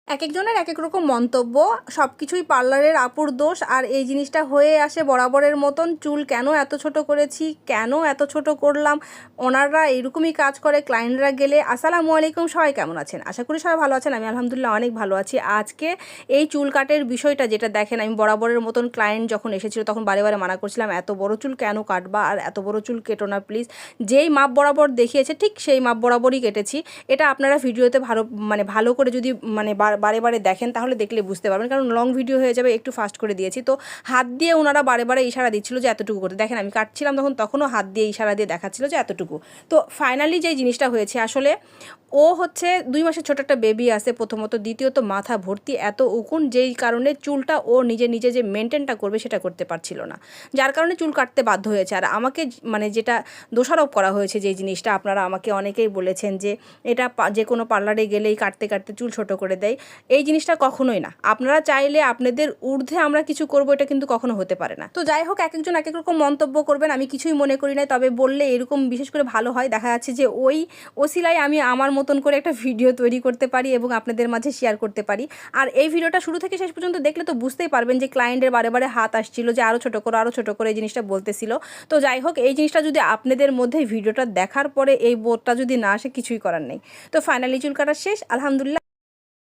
একেকজনের একেক রকম মন্তব্য। সব কিছুই পার্লারের আপুর দোষ। আর এই জিনিসটা হয়ে আসে বরাবরের মতন। চুল কেন এত ছোট করেছি, কেন এত ছোট করলাম, ওনারা এরকমই কাজ করে ক্লায়েন্টরা গেলে। আসসালামু আলাইকুম, সবাই কেমন আছেন? আশা করি সবাই ভালো আছেন। আমি আলহামদুলিল্লাহ অনেক ভালো আছি। আজকে এই চুল কাটের বিষয়টা যেটা দেখেন, আমি বরাবরের মতন ক্লায়েন্ট যখন এসেছিল তখন বারে বারে মানা করছিলাম, এত বড় চুল কেন কাটবা, আর এত বড় চুল কেটো না প্লিজ। যেই মাপ বরাবর দেখিয়েছে ঠিক সেই মাপ বরাবরই কেটেছি। এটা আপনারা ভিডিওতে ভালো করে যদি বারে বারে দেখেন তাহলে দেখলে বুঝতে পারবেন, কারণ লং ভিডিও হয়ে যাবে। একটু ফাস্ট করে দিয়েছি। তো হাত দিয়ে ওনারা বারে বারে ইশারা দিচ্ছিল যে এতটুকু করতে। দেখেন আমি কাটছিলাম তখনও হাত দিয়ে ইশারা দিয়ে দেখাচ্ছিল যে এতটুকু। তো ফাইনালি যে জিনিসটা হয়েছে, আসলে ও হচ্ছে 2 মাসের ছোট একটা বেবি আছে প্রথমত, দ্বিতীয়ত মাথা ভর্তি এত উকুন, যেই কারণে চুলটা ও নিজে নিজে যে মেনটেনটা করবে সেটা করতে পারছিল না, যার কারণে চুল কাটতে বাধ্য হয়েছে। আর আমাকে যেটা দোষারোপ করা হয়েছে, যে জিনিসটা আপনারা আমাকে অনেকেই বলেছেন যে এটা যে কোনো পার্লারে গেলেই কাটতে কাটতে চুল ছোট করে দেয়। এই জিনিসটা কখনোই না। আপনারা চাইলে আপনাদের ঊর্ধ্বে আমরা কিছু করবো, এটা কিন্তু কখনো হতে পারে না। তো যাই হোক, এক একজন এক এক রকম মন্তব্য করবেন, আমি কিছুই মনে করি না। তবে বললে এরকম বিশেষ করে ভালো হয়। দেখা যাচ্ছে যে ওই ওসিলায় আমি আমার মতন করে একটা ভিডিও তৈরি করতে পারি এবং আপনাদের মাঝে শেয়ার করতে পারি। আর এই ভিডিওটা শুরু থেকে শেষ পর্যন্ত দেখলে তো বুঝতেই পারবেন যে ক্লায়েন্টের বারে বারে হাত আসছিল যে আরও ছোটো করো, আরও ছোটো করে এই জিনিসটা বলতেছিল। তো যাই হোক, এই জিনিসটা যদি আপনাদের মধ্যে ভিডিওটা দেখার পরে এই বোধটা যদি না আসে, কিছুই করার নেই। তো ফাইনালি চুল কাটা শেষ, আলহামদুলিল্লাহ।